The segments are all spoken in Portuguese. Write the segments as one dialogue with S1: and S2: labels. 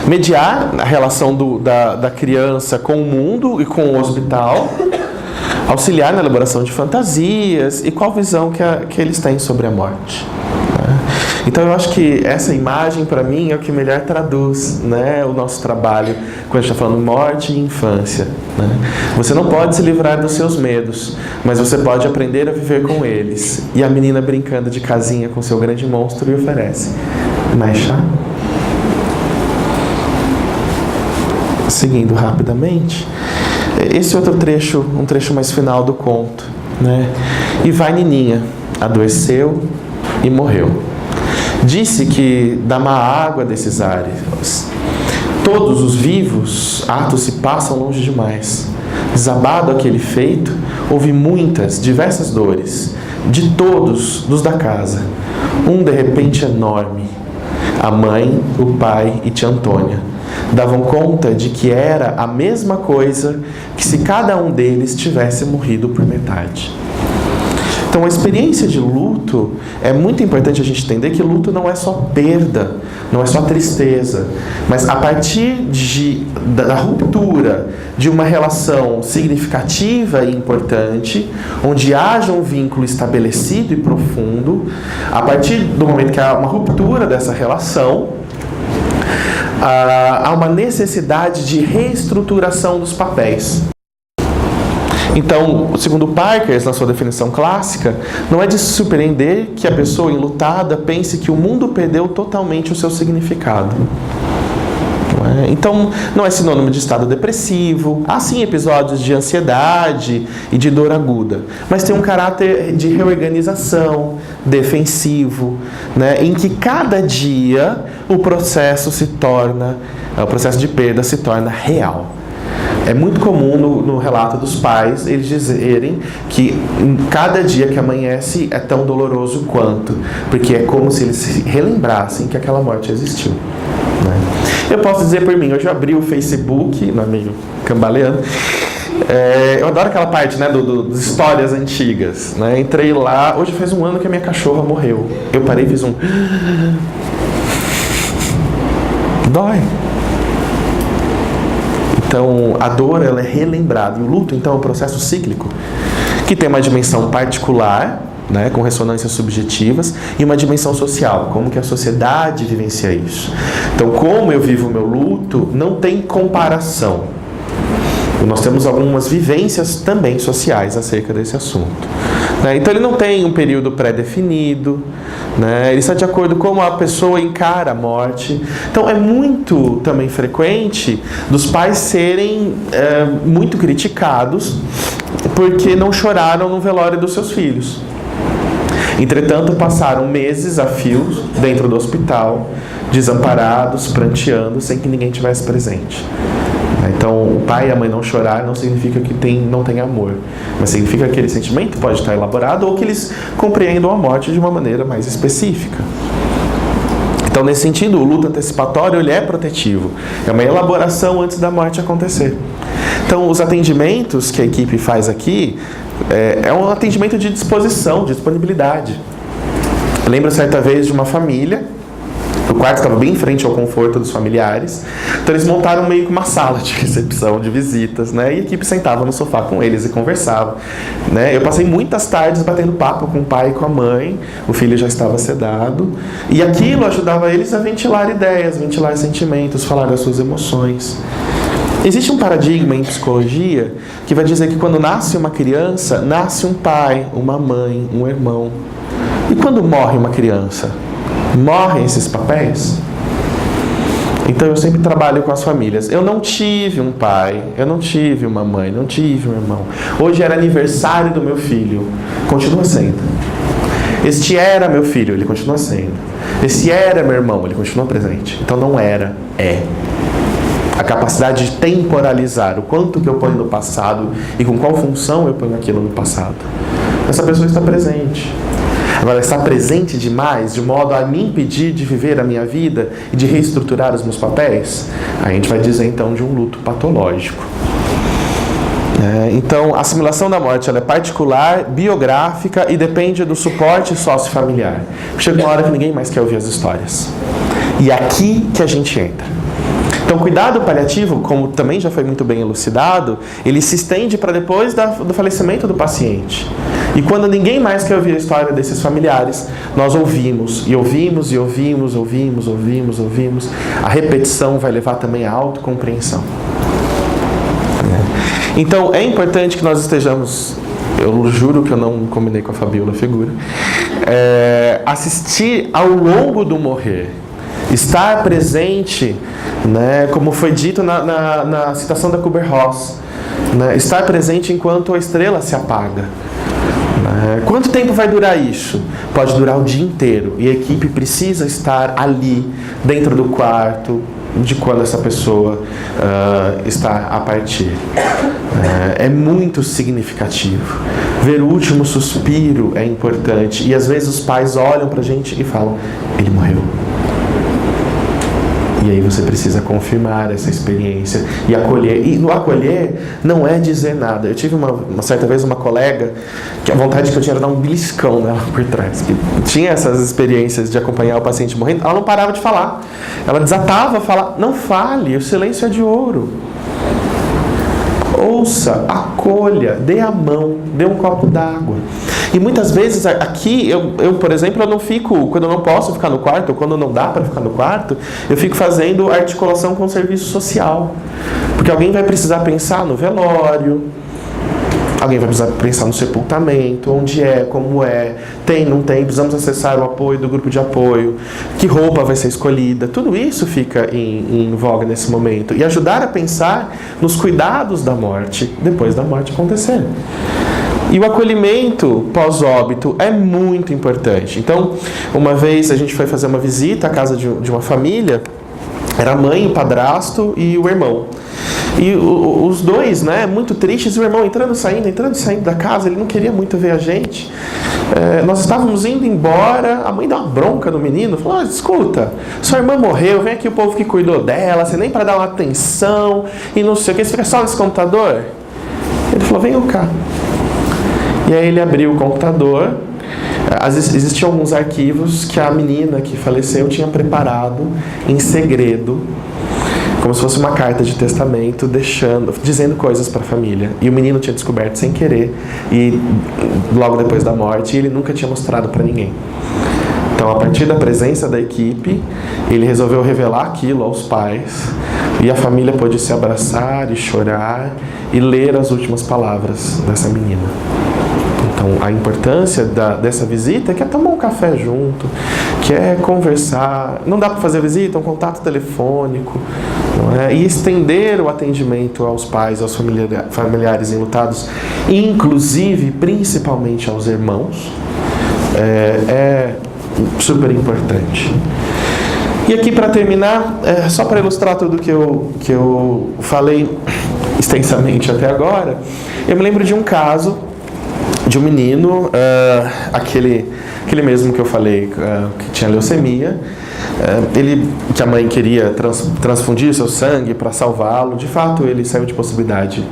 S1: mediar a relação da criança com o mundo e com o hospital, auxiliar na elaboração de fantasias e qual visão que eles têm sobre a morte. Então eu acho que essa imagem para mim é o que melhor traduz, né, o nosso trabalho quando a gente está falando morte e infância, né? Você não pode se livrar dos seus medos, mas você pode aprender a viver com eles. E a menina brincando de casinha com seu grande monstro lhe oferece mais chá. Seguindo rapidamente, esse outro trecho, um trecho mais final do conto, né? E vai Nininha, adoeceu e morreu. Disse que da má água desses ares, todos os vivos atos se passam longe demais. Desabado aquele feito, houve muitas, diversas dores, de todos, dos da casa. Um de repente enorme. A mãe, o pai e tia Antônia davam conta de que era a mesma coisa que se cada um deles tivesse morrido por metade. Então, a experiência de luto, é muito importante a gente entender que luto não é só perda, não é só tristeza, mas a partir da ruptura de uma relação significativa e importante, onde haja um vínculo estabelecido e profundo, a partir do momento que há uma ruptura dessa relação, há uma necessidade de reestruturação dos papéis. Então, segundo Parker, na sua definição clássica, não é de se surpreender que a pessoa enlutada pense que o mundo perdeu totalmente o seu significado. Então, não é sinônimo de estado depressivo. Há sim episódios de ansiedade e de dor aguda, mas tem um caráter de reorganização, defensivo, né, em que cada dia o processo de perda se torna real. É muito comum no relato dos pais eles dizerem que cada dia que amanhece é tão doloroso quanto, porque é como se eles se relembrassem que aquela morte existiu, né? Eu posso dizer por mim, hoje eu abri o Facebook, não é meio cambaleando, eu adoro aquela parte, né, das histórias antigas, né? Entrei lá, hoje faz um ano que a minha cachorra morreu. Eu parei e fiz um... Dói. Então, a dor, ela é relembrada. E o luto, então, é um processo cíclico, que tem uma dimensão particular, né, com ressonâncias subjetivas, e uma dimensão social, como que a sociedade vivencia isso. Então, como eu vivo o meu luto, não tem comparação. Nós temos algumas vivências também sociais acerca desse assunto, né? Então, ele não tem um período pré-definido, né? Ele está de acordo com como a pessoa encara a morte. Então, é muito também frequente dos pais serem muito criticados porque não choraram no velório dos seus filhos. Entretanto, passaram meses a fio dentro do hospital, desamparados, pranteando, sem que ninguém estivesse presente. Então, o pai e a mãe não chorar não significa que não tem amor, mas significa que aquele sentimento pode estar elaborado ou que eles compreendam a morte de uma maneira mais específica. Então, nesse sentido, o luto antecipatório ele é protetivo, é uma elaboração antes da morte acontecer. Então, os atendimentos que a equipe faz aqui é um atendimento de disposição, de disponibilidade. Eu lembro certa vez de uma família. O quarto estava bem em frente ao conforto dos familiares. Então eles montaram meio que uma sala de recepção, de visitas, né? E a equipe sentava no sofá com eles e conversava, né? Eu passei muitas tardes batendo papo com o pai e com a mãe. O filho já estava sedado. E aquilo ajudava eles a ventilar ideias, ventilar sentimentos, falar das suas emoções. Existe um paradigma em psicologia que vai dizer que quando nasce uma criança, nasce um pai, uma mãe, um irmão. E quando morre uma criança? Morrem esses papéis? Então eu sempre trabalho com as famílias. Eu não tive um pai, eu não tive uma mãe, não tive um irmão. Hoje era aniversário do meu filho, continua sendo. Este era meu filho, ele continua sendo. Esse era meu irmão, ele continua presente. Então não era, é. A capacidade de temporalizar o quanto que eu ponho no passado e com qual função eu ponho aquilo no passado. Essa pessoa está presente. Agora, está presente demais, de modo a me impedir de viver a minha vida e de reestruturar os meus papéis? A gente vai dizer, então, de um luto patológico. Então, a assimilação da morte ela é particular, biográfica e depende do suporte sociofamiliar. Chega uma hora que ninguém mais quer ouvir as histórias. E é aqui que a gente entra. Então, o cuidado paliativo, como também já foi muito bem elucidado, ele se estende para depois do falecimento do paciente. E quando ninguém mais quer ouvir a história desses familiares, nós ouvimos, e ouvimos, e ouvimos, ouvimos, ouvimos, ouvimos. A repetição vai levar também à autocompreensão. Então, é importante que nós estejamos, eu juro que eu não combinei com a Fabiola Figura, assistir ao longo do morrer, estar presente, né, como foi dito na citação da Kübler-Ross, né, estar presente enquanto a estrela se apaga. Quanto tempo vai durar isso? Pode durar o dia inteiro, e a equipe precisa estar ali, dentro do quarto, de quando essa pessoa está a partir. É muito significativo. Ver o último suspiro é importante, e às vezes os pais olham pra gente e falam: ele morreu. E aí você precisa confirmar essa experiência e acolher. E no acolher não é dizer nada. Eu tive uma certa vez uma colega que a vontade que eu tinha era dar um beliscão nela por trás. Que tinha essas experiências de acompanhar o paciente morrendo. Ela não parava de falar. Ela desatava a falar: não fale, o silêncio é de ouro. Ouça, acolha, dê a mão, dê um copo d'água. E muitas vezes aqui, eu, por exemplo, eu não fico, quando eu não posso ficar no quarto, ou quando não dá para ficar no quarto, eu fico fazendo articulação com o serviço social. Porque alguém vai precisar pensar no velório, alguém vai precisar pensar no sepultamento, onde é, como é, tem, não tem, precisamos acessar o apoio do grupo de apoio, que roupa vai ser escolhida, tudo isso fica em voga nesse momento. E ajudar a pensar nos cuidados da morte, depois da morte acontecer. E o acolhimento pós-óbito é muito importante. Então, uma vez a gente foi fazer uma visita à casa de uma família, era a mãe, o padrasto e o irmão. E os dois, né, muito tristes, e o irmão entrando e saindo da casa, ele não queria muito ver a gente. Nós estávamos indo embora, a mãe deu uma bronca no menino, falou: escuta, sua irmã morreu, vem aqui o povo que cuidou dela, você nem para dar uma atenção, e não sei o que, você fica só nesse computador? Ele falou: venham cá. E aí ele abriu o computador. Existiam alguns arquivos que a menina que faleceu tinha preparado em segredo, como se fosse uma carta de testamento, dizendo coisas para a família. E o menino tinha descoberto sem querer, e logo depois da morte, ele nunca tinha mostrado para ninguém. Então, a partir da presença da equipe, ele resolveu revelar aquilo aos pais, e a família pôde se abraçar e chorar e ler as últimas palavras dessa menina. Então, a importância dessa visita é que é tomar um café junto, que é conversar. Não dá para fazer visita, um contato telefônico, não é? E estender o atendimento aos pais, aos familiares enlutados, inclusive, principalmente aos irmãos, é super importante. E aqui, para terminar, só para ilustrar tudo que eu falei extensamente até agora, eu me lembro de um caso de um menino, aquele mesmo que eu falei, que tinha leucemia, que a mãe queria transfundir seu sangue para salvá-lo. De fato, ele saiu de possibilidade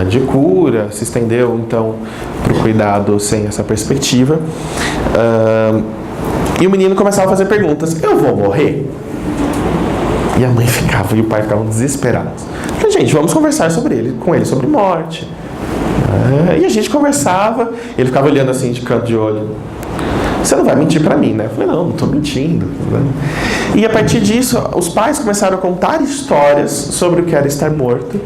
S1: de cura, se estendeu então para o cuidado sem essa perspectiva. E o menino começava a fazer perguntas: eu vou morrer? E a mãe ficava, e o pai ficavam desesperados. Eu falei: gente, vamos conversar com ele sobre morte. E a gente conversava, ele ficava olhando assim de canto de olho: você não vai mentir pra mim, né? Eu falei: não estou mentindo. E a partir disso, os pais começaram a contar histórias sobre o que era estar morto,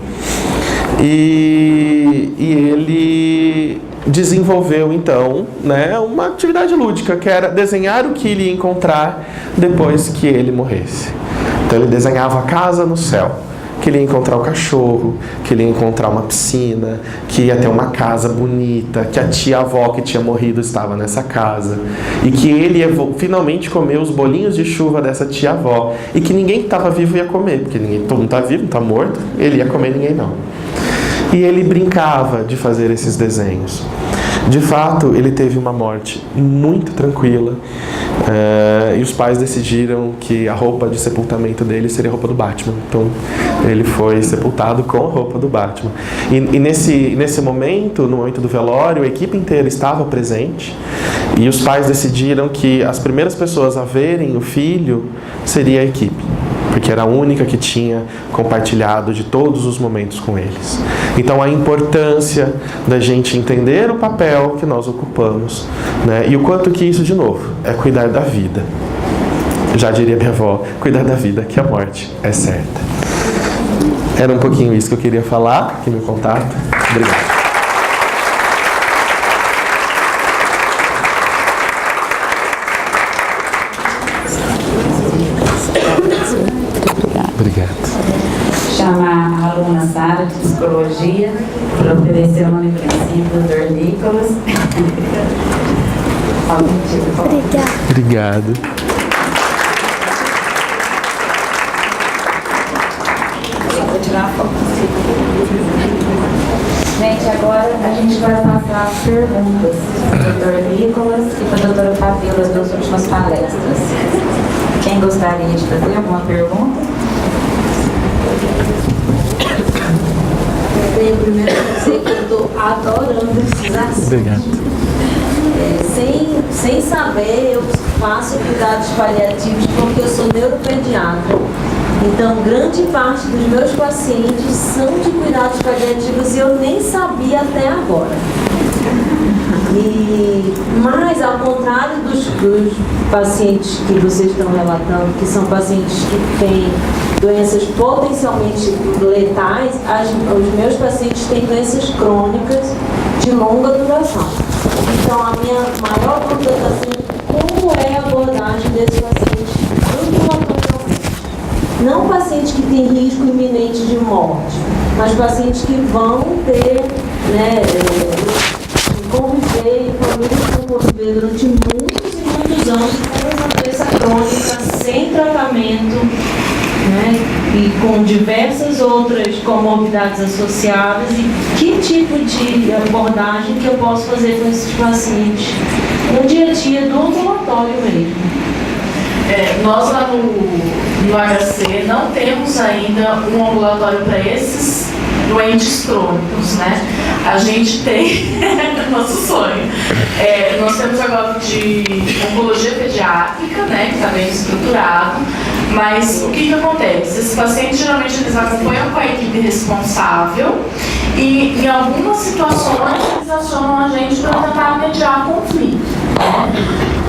S1: e ele desenvolveu então, né, uma atividade lúdica, que era desenhar o que ele ia encontrar depois que ele morresse. Então ele desenhava a casa no céu, que ele ia encontrar o cachorro, que ele ia encontrar uma piscina, que ia ter uma casa bonita, que a tia-avó que tinha morrido estava nessa casa, e que ele ia finalmente comer os bolinhos de chuva dessa tia-avó, e que ninguém que estava vivo ia comer, porque todo mundo está vivo, não está morto, ele ia comer, ninguém não. E ele brincava de fazer esses desenhos. De fato, ele teve uma morte muito tranquila, e os pais decidiram que a roupa de sepultamento dele seria a roupa do Batman. Então, ele foi sepultado com a roupa do Batman. E nesse momento, no momento do velório, a equipe inteira estava presente, e os pais decidiram que as primeiras pessoas a verem o filho seria a equipe. porque era a única que tinha compartilhado de todos os momentos com eles. Então a importância da gente entender o papel que nós ocupamos, né? E o quanto que isso, de novo, é cuidar da vida. Já diria minha avó, cuidar da vida, que a morte é certa. Era um pouquinho isso que eu queria falar, aqui meu contato. Obrigado. Obrigado.
S2: Chamar a aluna Sara de Psicologia para oferecer o nome princípio do Dr. Nicolas.
S1: Obrigado.
S2: Vou tirar a foto. Gente, agora a gente vai passar as perguntas para o Dr. Nicolas e para a doutora Fabíola, as duas últimas palestras. Quem gostaria de fazer alguma pergunta?
S3: Eu primeiro dizer que eu estou adorando esses assuntos.
S1: Obrigado.
S3: Sem saber, eu faço cuidados paliativos porque eu sou neuropediatra. Então, grande parte dos meus pacientes são de cuidados paliativos e eu nem sabia até agora. Mas, ao contrário dos pacientes que vocês estão relatando, que são pacientes que têm doenças potencialmente letais, os meus pacientes têm doenças crônicas de longa duração. Então, a minha maior dúvida está sendo como é a abordagem desses pacientes ambulatorialmente. Não pacientes que têm risco iminente de morte, mas pacientes que vão ter, né, conviver em famílias que vão conviver durante muitos e muitos anos com uma doença crônica, sem tratamento, né, e com diversas outras comorbidades associadas. E que tipo de abordagem que eu posso fazer com esses pacientes no dia a dia do ambulatório mesmo?
S4: Nós lá no HC não temos ainda um ambulatório para esses doentes crônicos, né? A gente tem nosso sonho. Nós temos agora de oncologia pediátrica, né, que está bem estruturado, mas o que acontece? Esses pacientes geralmente eles acompanham com a equipe responsável e em algumas situações eles acionam a gente para tentar mediar conflito, né?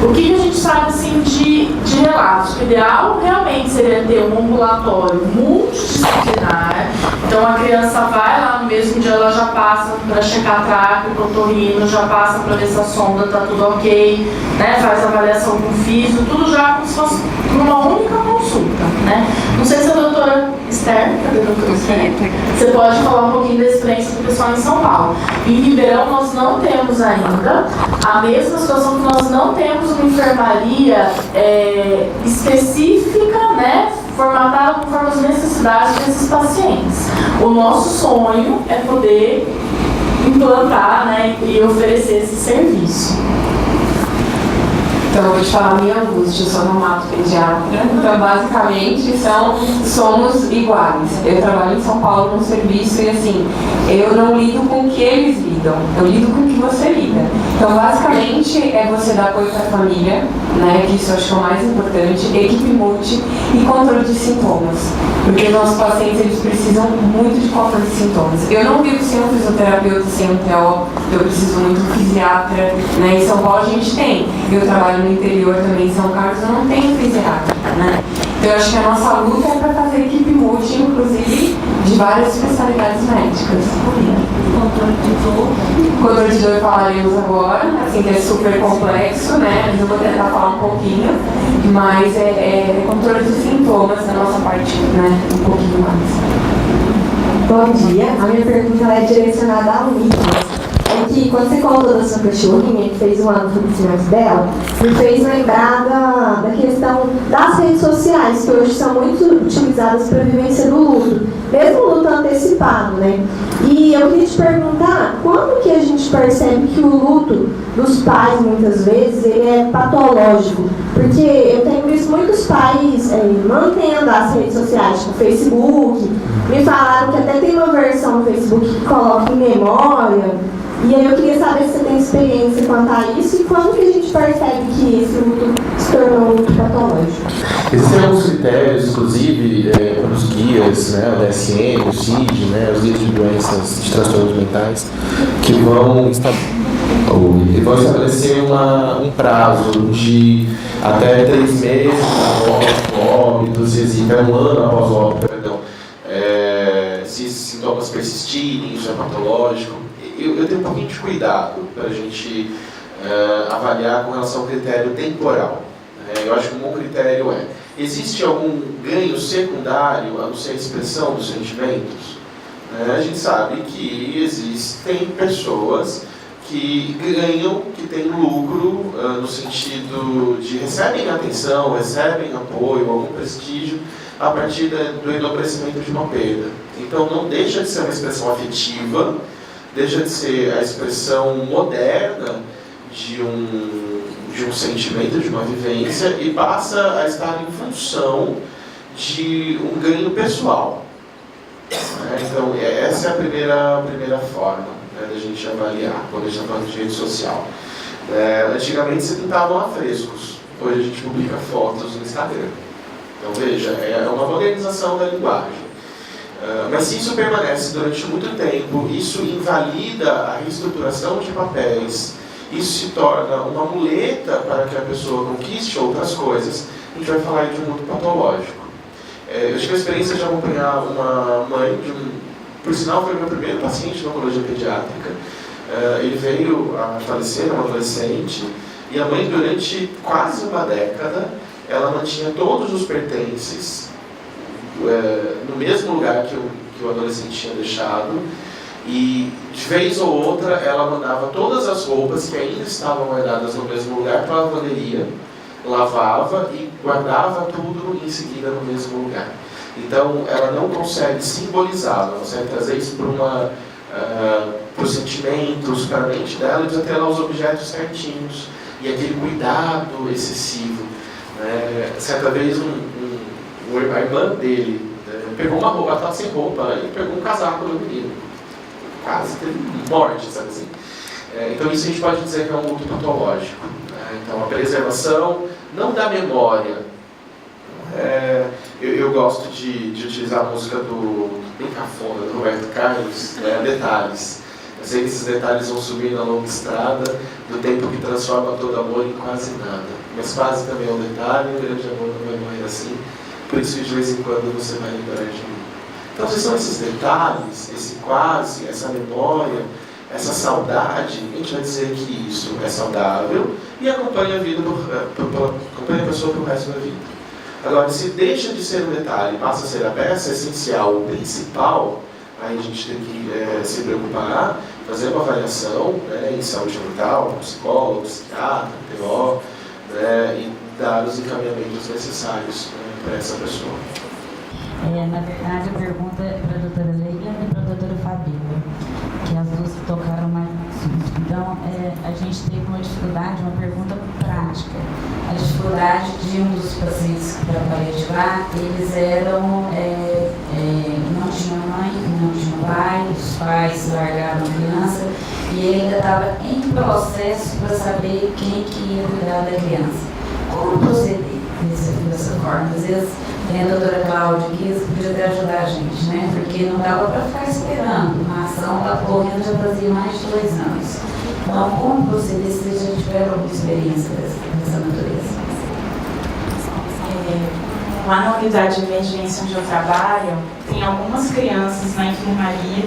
S4: O que a gente sabe assim, de relatos? O ideal realmente seria ter um ambulatório multidisciplinar. Então a criança vai lá no mesmo dia, ela já passa para checar tráqueo, otorrino, já passa para ver se a sonda está tudo ok, né? Faz avaliação com físio, tudo já como se fosse numa única consulta, né? Não sei se a doutora Esther, cadê a doutora Esther? Você pode falar um pouquinho da experiência do pessoal em São Paulo. Em Ribeirão nós não temos ainda a mesma situação que nós não temos uma enfermaria específica, né, formatada conforme as necessidades desses pacientes. O nosso sonho é poder implantar, né, e oferecer esse serviço.
S5: Então, eu vou te falar a minha angústia, eu sou reumato-pediatra, então basicamente somos iguais. Eu trabalho em São Paulo num serviço e assim, eu não lido com o que eles lidam, eu lido com o que você lida. Então, basicamente, é você dar apoio para a família, né, que isso eu acho que é o mais importante, equipe multi e controle de sintomas. Porque nossos pacientes, eles precisam muito de controle de sintomas. Eu não vivo sem um fisioterapeuta, sem um TO, eu preciso muito de um fisiatra, né, em São Paulo a gente tem. Eu trabalho no interior também, em São Carlos, eu não tenho fisiatra, né? Então eu acho que a nossa luta é para fazer equipe multi, inclusive de várias especialidades médicas. Controle de dor falaremos agora, assim, que é super complexo, né? Mas eu vou tentar falar um pouquinho, mas é controle dos sintomas da nossa parte, né? Um pouquinho mais.
S6: Bom dia, a minha pergunta é direcionada ao Nicolas. É que quando você contou da sua cachorrinha, que fez um ano no falecimento dela, me fez lembrar da questão das redes sociais, que hoje são muito utilizadas para a vivência do luto, mesmo o luto antecipado, né? E eu queria te perguntar, quando que a gente percebe que o luto dos pais, muitas vezes, ele é patológico? Porque eu tenho visto muitos pais mantendo as redes sociais, tipo Facebook, me falaram que até tem uma versão no Facebook que coloca em memória. E aí eu queria saber se você tem experiência quanto a isso e quando que a gente percebe que esse luto se tornou um luto patológico.
S1: Existem alguns critérios, inclusive, para os guias, né, o DSM, o CID, né, os guias de doenças, de transtornos mentais, que vão estabelecer um prazo de até 3 meses após o óbito, se até 1 ano após o óbito, perdão. Se esses sintomas persistirem, isso é patológico. Eu tenho um pouquinho de cuidado para a gente avaliar com relação ao critério temporal. Eu acho que um bom critério existe algum ganho secundário a não ser a expressão dos sentimentos? A gente sabe que existem pessoas que ganham, que têm lucro no sentido de recebem atenção, recebem apoio, algum prestígio a partir do enobrecimento de uma perda. Então não deixa de ser uma expressão afetiva, deixa de ser a expressão moderna de um sentimento, de uma vivência, e passa a estar em função de um ganho pessoal. Então, essa é a primeira forma da gente avaliar, quando a gente está falando de rede social. Antigamente se pintavam afrescos, hoje a gente publica fotos no Instagram. Então, veja, é uma modernização da linguagem. Mas se isso permanece durante muito tempo, isso invalida a reestruturação de papéis, isso se torna uma muleta para que a pessoa conquiste outras coisas, a gente vai falar aí de um luto patológico. Eu tive a experiência de acompanhar uma mãe, por sinal foi o meu primeiro paciente de oncologia pediátrica. Ele veio a falecer, um adolescente, e a mãe durante quase uma década, ela mantinha todos os pertences no mesmo lugar que o adolescente tinha deixado, e de vez ou outra ela mandava todas as roupas que ainda estavam guardadas no mesmo lugar para a lavanderia, lavava e guardava tudo em seguida no mesmo lugar. Então ela não consegue simbolizar, não consegue trazer isso para os sentimentos, para a mente dela, e precisa ter lá os objetos certinhos e aquele cuidado excessivo. Certa vez a irmã dele pegou uma roupa, ela estava sem roupa, e pegou um casaco do menino. Quase teve morte, sabe assim. Então isso a gente pode dizer que é um luto patológico. Então a preservação, não da memória. Eu gosto de utilizar a música bem cafona, do Roberto Carlos, Detalhes. Eu sei que esses detalhes vão subir na longa estrada do tempo que transforma todo amor em quase nada. Mas quase também é um detalhe, um grande amor não vai morrer assim. Por isso que de vez em quando você vai lembrar de mim. Então, se são esses detalhes, esse quase, essa memória, essa saudade, a gente vai dizer que isso é saudável e acompanha a vida, acompanha a pessoa pelo resto da vida. Agora, se deixa de ser um detalhe e passa a ser a peça essencial, o principal, aí a gente tem que se preocupar, fazer uma avaliação em saúde mental, com psicólogo, psiquiatra, PO, e dar os encaminhamentos necessários para essa pessoa.
S2: Na verdade, a pergunta é para a doutora Leila e para a doutora Fabíola, que as duas tocaram mais no assunto. Então, a gente teve uma dificuldade, uma pergunta prática. A dificuldade de um dos pacientes que trabalhei de lá, eles não tinham mãe, não tinham pai, os pais largaram a criança e ele ainda estava em processo para saber quem que ia cuidar da criança. Como proceder dessa forma? Às vezes, tem a doutora Cláudia que podia até ajudar a gente, né? Porque não dava para ficar esperando. Uma ação está correndo já fazia mais de 2 anos. Então, como proceder se a gente tiver alguma experiência dessa natureza?
S7: Lá na unidade de emergência onde eu trabalho, tem algumas crianças na enfermaria,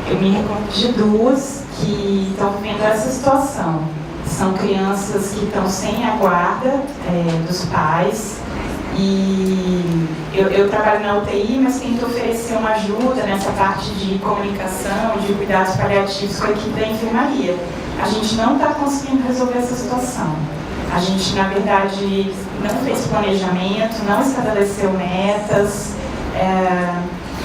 S7: eu me recordo de 2 que estão vivendo essa situação. São crianças que estão sem a guarda dos pais. E eu trabalho na UTI, mas tento oferecer uma ajuda nessa parte de comunicação, de cuidados paliativos com a equipe da enfermaria. A gente não está conseguindo resolver essa situação. A gente, na verdade, não fez planejamento, não estabeleceu metas,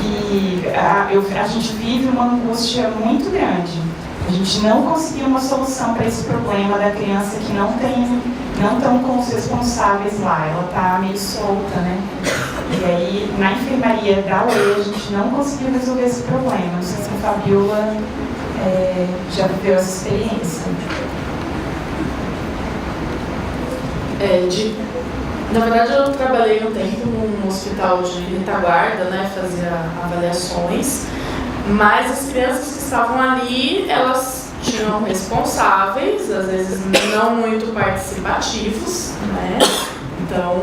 S7: e a gente vive uma angústia muito grande. A gente não conseguiu uma solução para esse problema da criança que não estão com os responsáveis lá, ela está meio solta, né? E aí, na enfermaria da lei, a gente não conseguiu resolver esse problema. Não sei se a Fabiola já viveu essa experiência.
S4: Na verdade, eu trabalhei um tempo num hospital de retaguarda, né, fazia avaliações, mas as crianças que estavam ali, elas tinham responsáveis, às vezes não muito participativos, né? Então,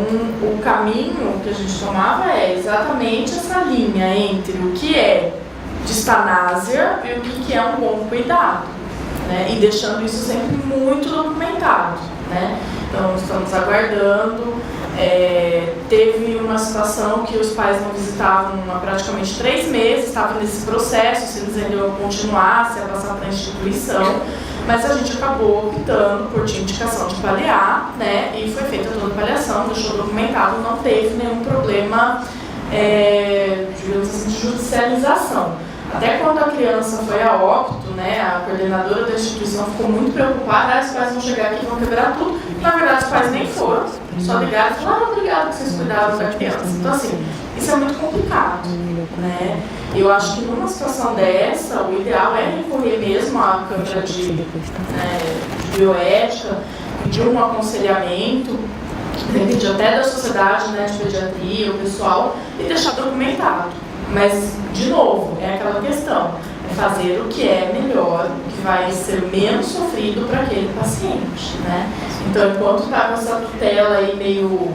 S4: o caminho que a gente tomava é exatamente essa linha entre o que é distanásia e o que é um bom cuidado, né? E deixando isso sempre muito documentado, né? Então, estamos aguardando. Teve uma situação que os pais não visitavam há praticamente 3 meses, estavam nesse processo, se eles ainda iam continuar, se ia passar para a instituição, mas a gente acabou optando por indicação de paliar, né? E foi feita toda a paliação, deixou documentado, não teve nenhum problema, digamos assim, de judicialização. Até quando a criança foi a óbito, né, a coordenadora da instituição ficou muito preocupada, os pais vão chegar aqui e vão quebrar tudo. Na verdade, os pais nem foram, só ligaram e falaram, obrigado que vocês cuidaram da criança. Então, assim, isso é muito complicado, né? Eu acho que numa situação dessa, o ideal é recorrer mesmo à Câmara de Bioética, pedir um aconselhamento, depende até da sociedade, né, de pediatria, o pessoal, e deixar documentado. Mas, de novo, é aquela questão, é fazer o que é melhor, o que vai ser menos sofrido para aquele paciente, né? Então, enquanto está com essa tutela aí meio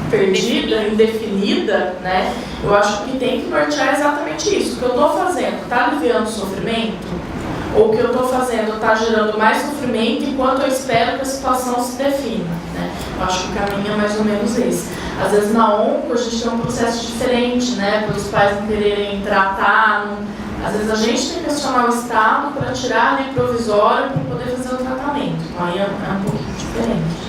S4: perdida, indefinida, né, eu acho que tem que nortear exatamente isso. O que eu estou fazendo está aliviando o sofrimento? Ou o que eu estou fazendo está gerando mais sofrimento enquanto eu espero que a situação se defina, né? Eu acho que o caminho é mais ou menos esse. Às vezes na onco a gente tem um processo diferente, né? Pelos pais não quererem tratar. Às vezes a gente tem que questionar o Estado para tirar a lei provisória para poder fazer o tratamento. Então aí é um pouquinho diferente.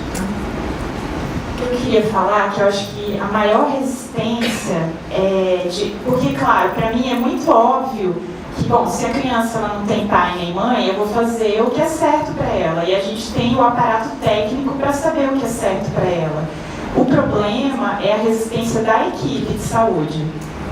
S7: O que eu queria falar, que eu acho que a maior resistência é de... Porque, claro, para mim é muito óbvio que, bom, se a criança ela não tem pai nem mãe, eu vou fazer o que é certo para ela. E a gente tem o aparato técnico para saber o que é certo para ela. O problema é a resistência da equipe de saúde,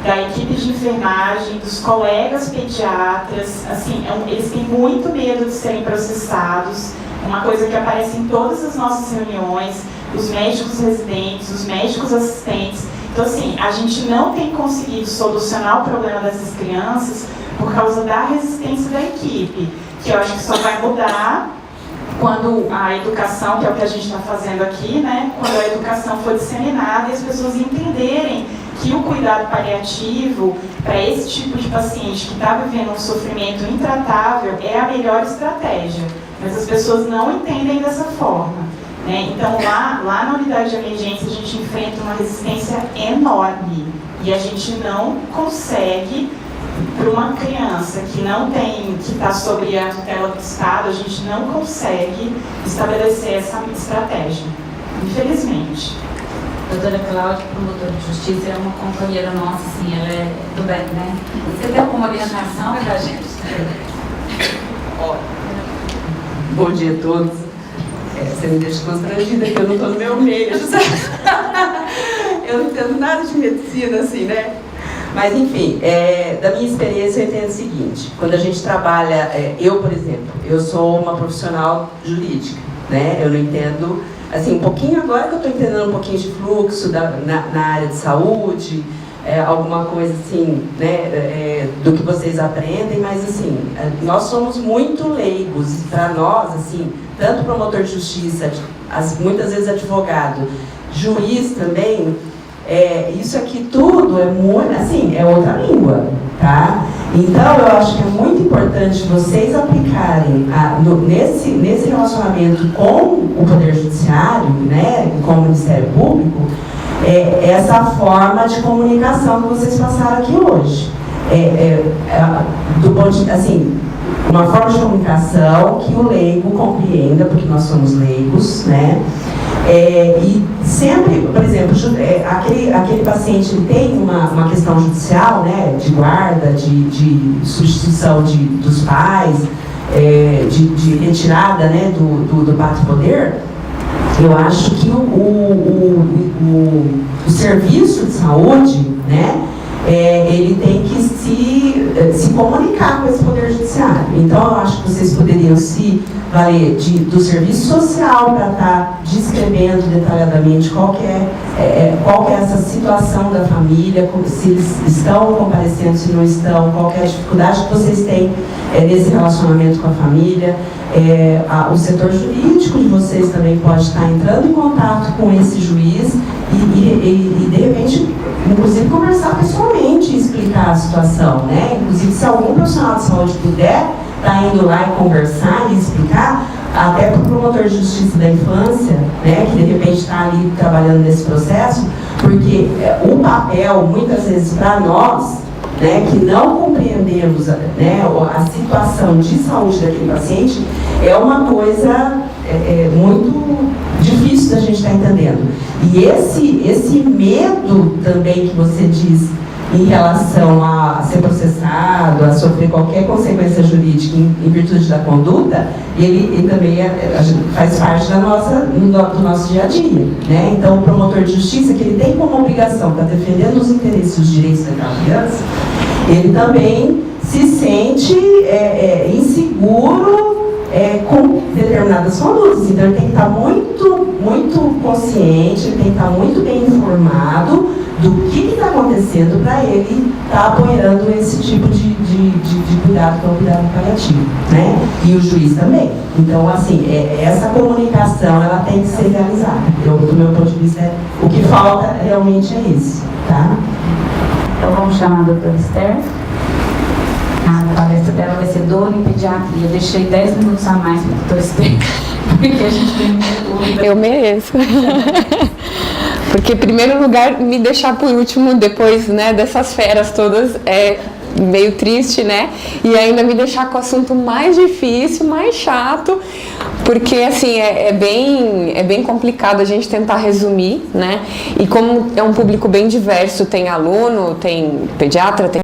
S7: da equipe de enfermagem, dos colegas pediatras. Assim, eles têm muito medo de serem processados. Uma coisa que aparece em todas as nossas reuniões, os médicos residentes, os médicos assistentes. Então, assim, a gente não tem conseguido solucionar o problema dessas crianças por causa da resistência da equipe, que eu acho que só vai mudar quando a educação, que é o que a gente está fazendo aqui, né, quando a educação for disseminada e as pessoas entenderem que o cuidado paliativo para esse tipo de paciente que está vivendo um sofrimento intratável é a melhor estratégia, mas as pessoas não entendem dessa forma, né? Então lá na unidade de emergência a gente enfrenta uma resistência enorme e a gente não consegue. Para uma criança que não tem, que está sob a tutela do Estado, a gente não consegue estabelecer essa estratégia, infelizmente.
S2: A doutora Cláudia, promotora de justiça, é uma companheira nossa, assim, ela é do bem, né? Você tem alguma orientação para a gente?
S8: Bom dia a todos. Você me deixa constrangida que eu não estou no meu meio. Eu não entendo nada de medicina, assim, né? Mas, enfim, da minha experiência eu entendo o seguinte, quando a gente trabalha, eu, por exemplo, eu sou uma profissional jurídica, né? Eu não entendo, assim, um pouquinho agora que eu estou entendendo um pouquinho de fluxo na área de saúde, alguma coisa assim, né, do que vocês aprendem, mas, assim, nós somos muito leigos, para nós, assim, tanto promotor de justiça, muitas vezes advogado, juiz também, isso aqui tudo é muito, assim, é outra língua, tá? Então, eu acho que é muito importante vocês aplicarem nesse relacionamento com o Poder Judiciário, né, com o Ministério Público, essa forma de comunicação que vocês passaram aqui hoje. Do ponto de, assim, uma forma de comunicação que o leigo compreenda, porque nós somos leigos, né? E sempre, por exemplo, aquele paciente ele tem uma questão judicial, né, de guarda, de substituição dos pais, de retirada, né, do pátrio poder. Eu acho que o serviço de saúde, né, ele tem que se comunicar com esse Poder Judiciário. Então, eu acho que vocês poderiam se valer do serviço social para estar descrevendo detalhadamente qual que é essa situação da família, se eles estão comparecendo, se não estão, qual que é a dificuldade que vocês têm nesse relacionamento com a família. O setor jurídico de vocês também pode estar entrando em contato com esse juiz e de repente, inclusive, conversar pessoalmente e explicar a situação, né? Inclusive, se algum profissional de saúde puder estar indo lá e conversar e explicar, até para o promotor de justiça da infância, né, que de repente está ali trabalhando nesse processo, porque o papel, muitas vezes, para nós, né, que não compreendemos, né, a situação de saúde daquele paciente, é uma coisa muito difícil da gente estar entendendo. E esse medo também que você diz em relação a ser processado, a sofrer qualquer consequência jurídica em virtude da conduta, ele também faz parte do nosso dia a dia, né? Então, o promotor de justiça, que ele tem como obrigação estar defendendo os interesses e os direitos daquela criança, ele também se sente inseguro com determinadas condutas. Então, ele tem que estar muito consciente, ele tem que estar muito bem informado do que está acontecendo para ele estar apoiando esse tipo de cuidado, que é o cuidado paliativo, né? E o juiz também. Então, assim, essa comunicação, ela tem que ser realizada. Do meu ponto de vista, o que falta realmente é isso, tá?
S2: Então, vamos chamar a doutora Esther. A palestra dela vai ser dor em pediatria. Eu deixei 10 minutos a mais para a doutora Esther, porque a gente tem muito dúvida.
S9: Eu mereço. Porque, em primeiro lugar, me deixar por último, depois, né, dessas feras todas, é meio triste, né? E ainda me deixar com o assunto mais difícil, mais chato, porque, assim, é bem complicado a gente tentar resumir, né? E como é um público bem diverso, tem aluno, tem pediatra, tem